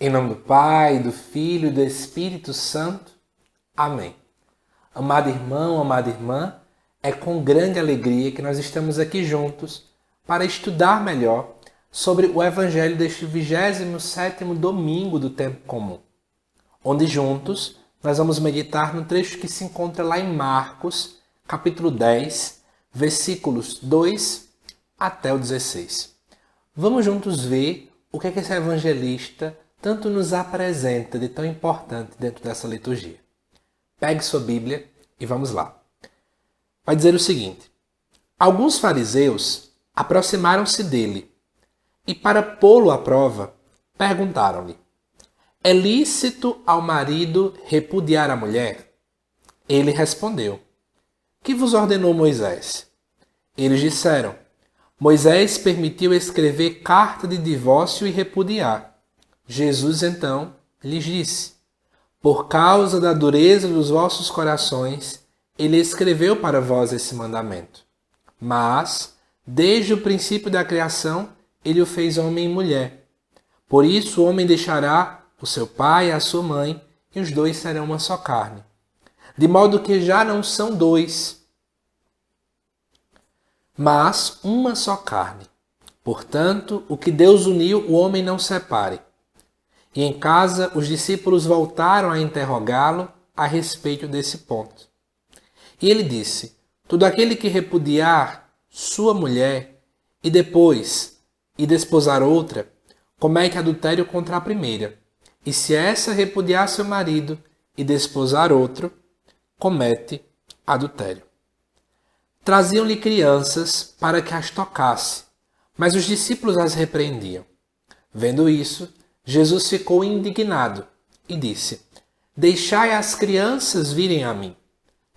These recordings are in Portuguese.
Em nome do Pai, do Filho e do Espírito Santo. Amém. Amado irmão, amada irmã, é com grande alegria que nós estamos aqui juntos para estudar melhor sobre o Evangelho deste 27º domingo do tempo comum, onde juntos nós vamos meditar no trecho que se encontra lá em Marcos, capítulo 10, versículos 2 até o 16. Vamos juntos ver o que esse evangelista tanto nos apresenta de tão importante dentro dessa liturgia. Pegue sua Bíblia e vamos lá. Vai dizer o seguinte: alguns fariseus aproximaram-se dele e, para pô-lo à prova, perguntaram-lhe: é lícito ao marido repudiar a mulher? Ele respondeu: que vos ordenou Moisés? Eles disseram: Moisés permitiu escrever carta de divórcio e repudiar. Jesus então lhes disse: por causa da dureza dos vossos corações, ele escreveu para vós esse mandamento. Mas, desde o princípio da criação, ele o fez homem e mulher. Por isso o homem deixará o seu pai e a sua mãe, e os dois serão uma só carne. De modo que já não são dois, mas uma só carne. Portanto, o que Deus uniu, o homem não separe. E em casa, os discípulos voltaram a interrogá-lo a respeito desse ponto. E ele disse: todo aquele que repudiar sua mulher e depois desposar outra, comete adultério contra a primeira. E se essa repudiar seu marido e desposar outro, comete adultério. Traziam-lhe crianças para que as tocasse, mas os discípulos as repreendiam. Vendo isso, Jesus ficou indignado e disse: deixai as crianças virem a mim.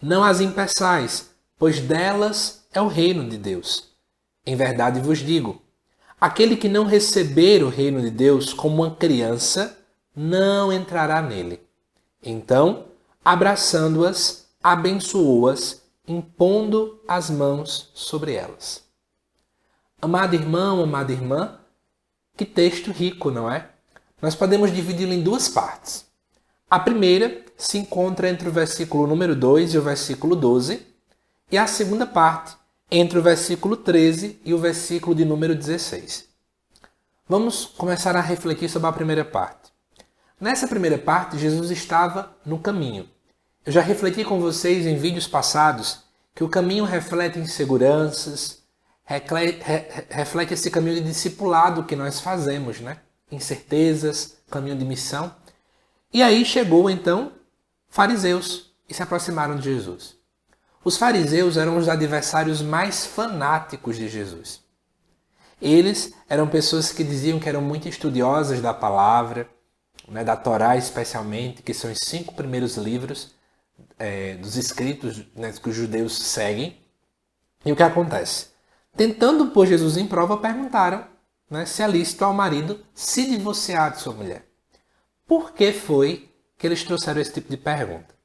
Não as impeçais, pois delas é o reino de Deus. Em verdade vos digo, aquele que não receber o reino de Deus como uma criança, não entrará nele. Então, abraçando-as, abençoou-as, impondo as mãos sobre elas. Amado irmão, amada irmã, que texto rico, não é? Nós podemos dividi-lo em duas partes. A primeira se encontra entre o versículo número 2 e o versículo 12, e a segunda parte entre o versículo 13 e o versículo de número 16. Vamos começar a refletir sobre a primeira parte. Nessa primeira parte, Jesus estava no caminho. Eu já refleti com vocês em vídeos passados que o caminho reflete inseguranças, reflete esse caminho de discipulado que nós fazemos, né? Incertezas, caminho de missão. E aí chegou então fariseus e se aproximaram de Jesus. Os fariseus eram os adversários mais fanáticos de Jesus. Eles eram pessoas que diziam que eram muito estudiosas da palavra, né, da Torá especialmente, que são os 5 primeiros livros dos escritos, né, que os judeus seguem. E o que acontece? Tentando pôr Jesus em prova, perguntaram, né, se é lícito ao marido se divorciar de sua mulher. Por que foi que eles trouxeram esse tipo de pergunta?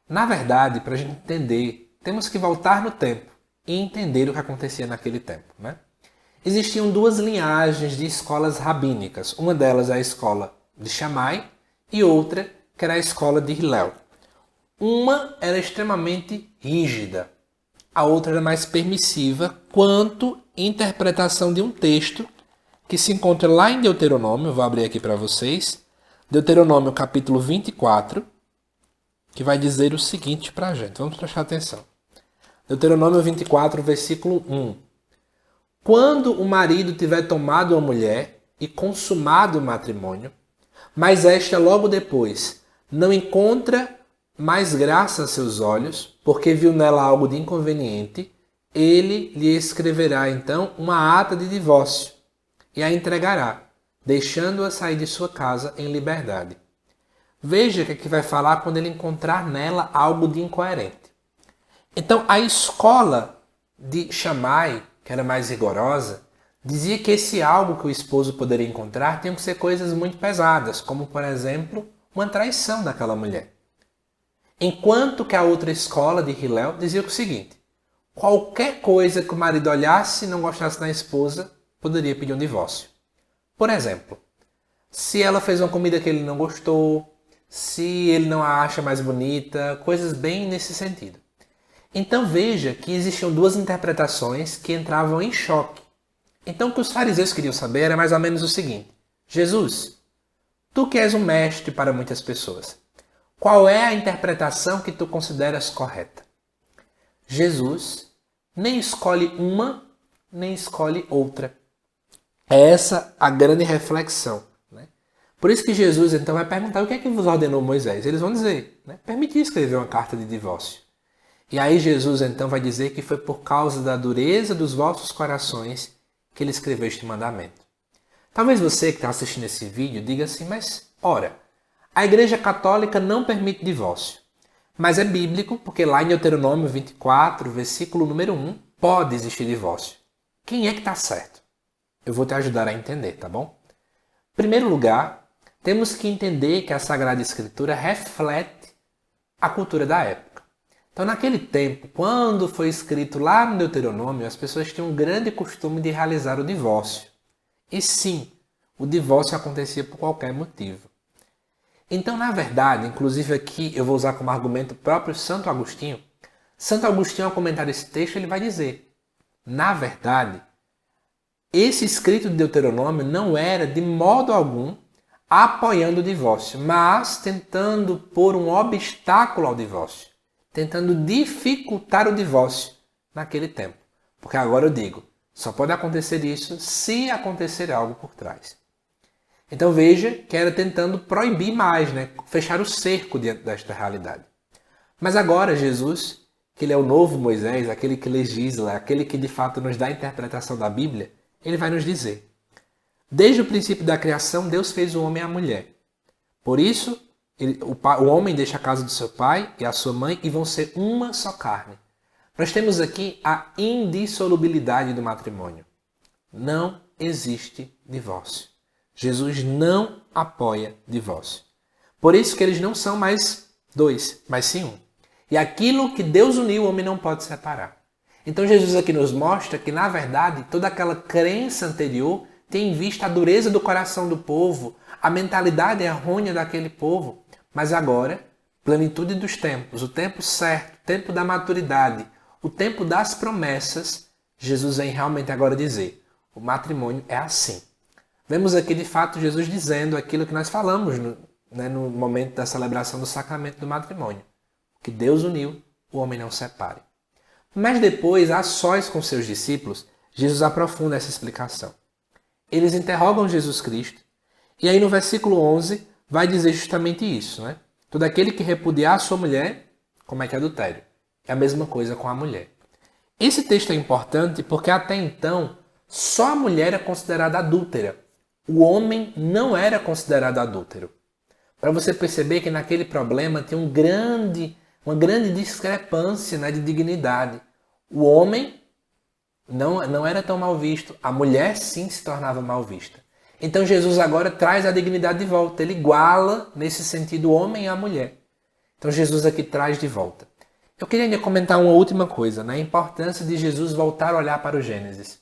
Na verdade, para a gente entender, temos que voltar no tempo e entender o que acontecia naquele tempo, né? Existiam 2 linhagens de escolas rabínicas. Uma delas é a escola de Shammai e outra que era a escola de Hillel. Uma era extremamente rígida, a outra era mais permissiva quanto à interpretação de um texto que se encontra lá em Deuteronômio. Eu vou abrir aqui para vocês. Deuteronômio capítulo 24, que vai dizer o seguinte para a gente. Vamos prestar atenção. Deuteronômio 24, versículo 1. Quando o marido tiver tomado uma mulher e consumado o matrimônio, mas esta logo depois não encontra mais graça a seus olhos, porque viu nela algo de inconveniente, ele lhe escreverá então uma ata de divórcio e a entregará, deixando-a sair de sua casa em liberdade. Veja que aqui vai falar quando ele encontrar nela algo de incoerente. Então, a escola de Shammai, que era mais rigorosa, dizia que esse algo que o esposo poderia encontrar tinham que ser coisas muito pesadas, como, por exemplo, uma traição daquela mulher. Enquanto que a outra escola de Hillel dizia o seguinte: qualquer coisa que o marido olhasse e não gostasse da esposa, poderia pedir um divórcio. Por exemplo, se ela fez uma comida que ele não gostou, se ele não a acha mais bonita, coisas bem nesse sentido. Então veja que existiam duas interpretações que entravam em choque. Então o que os fariseus queriam saber era mais ou menos o seguinte: Jesus, tu que és um mestre para muitas pessoas, qual é a interpretação que tu consideras correta? Jesus nem escolhe uma, nem escolhe outra. É essa a grande reflexão. Né? Por isso que Jesus então vai perguntar: o que é que vos ordenou Moisés? Eles vão dizer: né? Permitir escrever uma carta de divórcio. E aí Jesus então vai dizer que foi por causa da dureza dos vossos corações que ele escreveu este mandamento. Talvez você que está assistindo esse vídeo diga assim: mas ora, a Igreja Católica não permite divórcio. Mas é bíblico, porque lá em Deuteronômio 24, versículo número 1, pode existir divórcio. Quem é que está certo? Eu vou te ajudar a entender, tá bom? Em primeiro lugar, temos que entender que a Sagrada Escritura reflete a cultura da época. Então, naquele tempo, quando foi escrito lá no Deuteronômio, as pessoas tinham um grande costume de realizar o divórcio. E sim, o divórcio acontecia por qualquer motivo. Então, na verdade, inclusive aqui eu vou usar como argumento o próprio Santo Agostinho. Santo Agostinho, ao comentar esse texto, ele vai dizer: na verdade, esse escrito de Deuteronômio não era de modo algum apoiando o divórcio, mas tentando pôr um obstáculo ao divórcio, tentando dificultar o divórcio naquele tempo. Porque agora eu digo, só pode acontecer isso se acontecer algo por trás. Então veja que era tentando proibir mais, né? Fechar o cerco diante desta realidade. Mas agora Jesus, que ele é o novo Moisés, aquele que legisla, aquele que de fato nos dá a interpretação da Bíblia, ele vai nos dizer: desde o princípio da criação, Deus fez o homem e a mulher. Por isso, o homem deixa a casa do seu pai e a sua mãe e vão ser uma só carne. Nós temos aqui a indissolubilidade do matrimônio. Não existe divórcio. Jesus não apoia divórcio. Por isso que eles não são mais dois, mas sim um. E aquilo que Deus uniu, o homem não pode separar. Então Jesus aqui nos mostra que, na verdade, toda aquela crença anterior tem em vista a dureza do coração do povo, a mentalidade errônea daquele povo. Mas agora, plenitude dos tempos, o tempo certo, o tempo da maturidade, o tempo das promessas, Jesus vem realmente agora dizer: o matrimônio é assim. Vemos aqui, de fato, Jesus dizendo aquilo que nós falamos no momento da celebração do sacramento do matrimônio. Que Deus uniu, o homem não separe. Mas depois, a sós com seus discípulos, Jesus aprofunda essa explicação. Eles interrogam Jesus Cristo, e aí no versículo 11 vai dizer justamente isso, né? Todo aquele que repudiar a sua mulher comete adultério. É a mesma coisa com a mulher. Esse texto é importante porque até então só a mulher é considerada adúltera. O homem não era considerado adúltero. Para você perceber que naquele problema tem uma grande discrepância, né, de dignidade. O homem não era tão mal visto, a mulher sim se tornava mal vista. Então Jesus agora traz a dignidade de volta, ele iguala nesse sentido o homem e a mulher. Então Jesus aqui traz de volta. Eu queria ainda comentar uma última coisa, né? A importância de Jesus voltar a olhar para o Gênesis.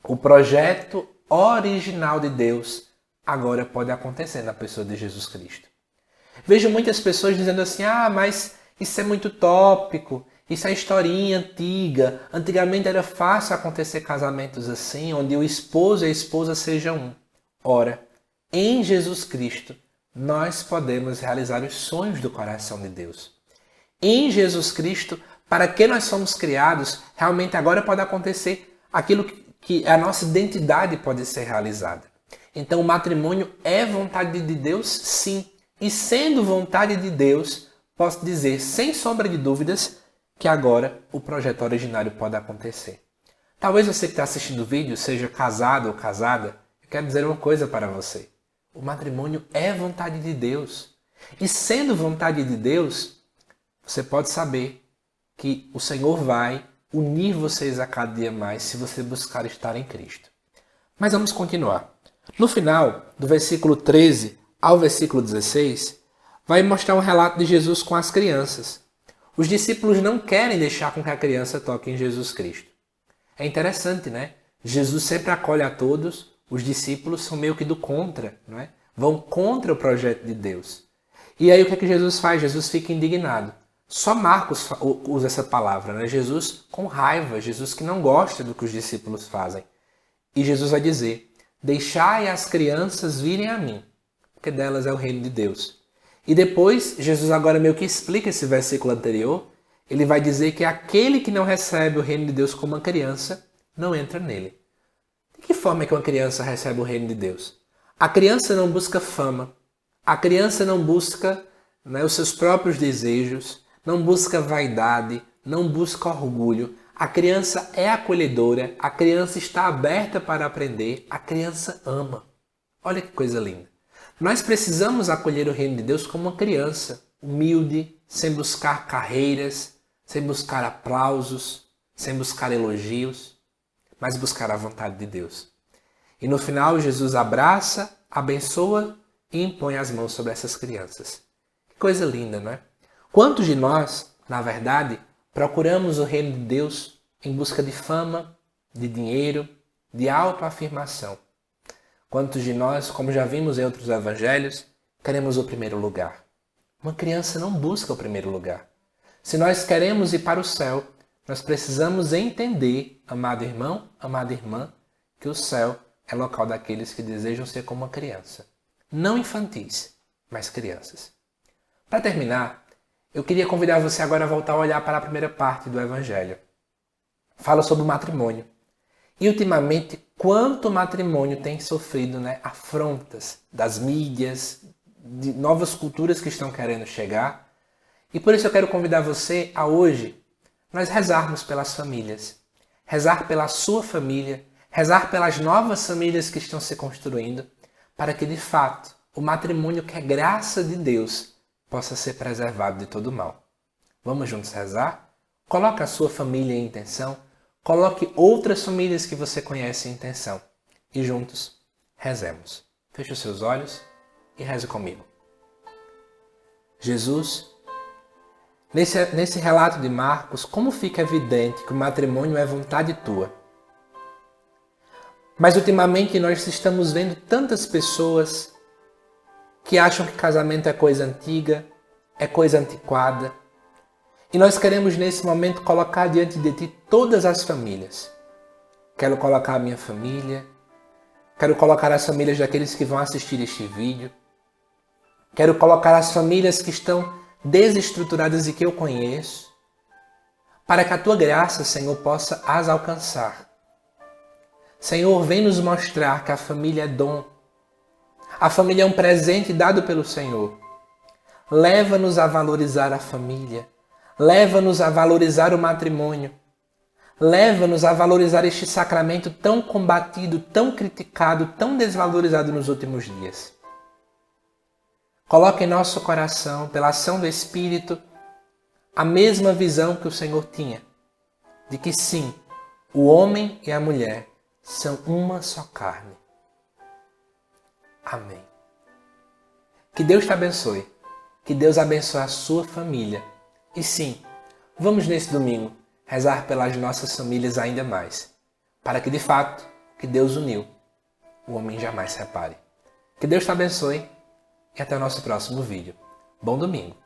O projeto original de Deus agora pode acontecer na pessoa de Jesus Cristo. Vejo muitas pessoas dizendo assim: mas isso é muito tópico, isso é historinha antiga. Antigamente era fácil acontecer casamentos assim, onde o esposo e a esposa sejam um. Ora, em Jesus Cristo, nós podemos realizar os sonhos do coração de Deus. Em Jesus Cristo, para que nós somos criados, realmente agora pode acontecer aquilo que a nossa identidade pode ser realizada. Então o matrimônio é vontade de Deus, sim. E sendo vontade de Deus, posso dizer sem sombra de dúvidas que agora o projeto originário pode acontecer. Talvez você que está assistindo o vídeo seja casado ou casada. Eu quero dizer uma coisa para você. O matrimônio é vontade de Deus. E sendo vontade de Deus, você pode saber que o Senhor vai unir vocês a cada dia mais se você buscar estar em Cristo. Mas vamos continuar. No final, do versículo 13 ao versículo 16, vai mostrar um relato de Jesus com as crianças. Os discípulos não querem deixar com que a criança toque em Jesus Cristo. É interessante, né? Jesus sempre acolhe a todos, Os discípulos são meio que do contra, não é? Vão contra o projeto de Deus. E aí o que é que Jesus faz? Jesus fica indignado. Só Marcos usa essa palavra, né? Jesus com raiva, Jesus que não gosta do que os discípulos fazem. E Jesus vai dizer: deixai as crianças virem a mim, porque delas é o reino de Deus. E depois, Jesus agora meio que explica esse versículo anterior. Ele vai dizer que aquele que não recebe o reino de Deus como uma criança, não entra nele. De que forma é que uma criança recebe o reino de Deus? A criança não busca fama, a criança não busca, né, os seus próprios desejos, não busca vaidade, não busca orgulho. A criança é acolhedora, a criança está aberta para aprender, a criança ama. Olha que coisa linda. Nós precisamos acolher o reino de Deus como uma criança, humilde, sem buscar carreiras, sem buscar aplausos, sem buscar elogios, mas buscar a vontade de Deus. E no final, Jesus abraça, abençoa e impõe as mãos sobre essas crianças. Que coisa linda, não é? Quantos de nós, na verdade, procuramos o reino de Deus em busca de fama, de dinheiro, de autoafirmação? Quantos de nós, como já vimos em outros evangelhos, queremos o primeiro lugar? Uma criança não busca o primeiro lugar. Se nós queremos ir para o céu, nós precisamos entender, amado irmão, amada irmã, que o céu é local daqueles que desejam ser como uma criança. Não infantis, mas crianças. Para terminar, eu queria convidar você agora a voltar a olhar para a primeira parte do Evangelho. Fala sobre o matrimônio. E ultimamente, quanto o matrimônio tem sofrido, né, afrontas das mídias, de novas culturas que estão querendo chegar. E por isso eu quero convidar você a hoje nós rezarmos pelas famílias. Rezar pela sua família, rezar pelas novas famílias que estão se construindo, para que de fato o matrimônio, que é graça de Deus, possa ser preservado de todo mal. Vamos juntos rezar? Coloque a sua família em intenção, coloque outras famílias que você conhece em intenção e juntos rezemos. Feche os seus olhos e reze comigo. Jesus, nesse relato de Marcos, como fica evidente que o matrimônio é vontade tua. Mas ultimamente nós estamos vendo tantas pessoas que acham que casamento é coisa antiga, é coisa antiquada. E nós queremos nesse momento colocar diante de ti todas as famílias. Quero colocar a minha família, quero colocar as famílias daqueles que vão assistir este vídeo, quero colocar as famílias que estão desestruturadas e que eu conheço, para que a tua graça, Senhor, possa as alcançar. Senhor, vem nos mostrar que a família é dom. A família é um presente dado pelo Senhor. Leva-nos a valorizar a família. Leva-nos a valorizar o matrimônio. Leva-nos a valorizar este sacramento tão combatido, tão criticado, tão desvalorizado nos últimos dias. Coloca em nosso coração, pela ação do Espírito, a mesma visão que o Senhor tinha, de que sim, o homem e a mulher são uma só carne. Amém. Que Deus te abençoe. Que Deus abençoe a sua família. E sim, vamos nesse domingo rezar pelas nossas famílias ainda mais. Para que de fato, que Deus uniu, o homem jamais separe. Que Deus te abençoe e até o nosso próximo vídeo. Bom domingo.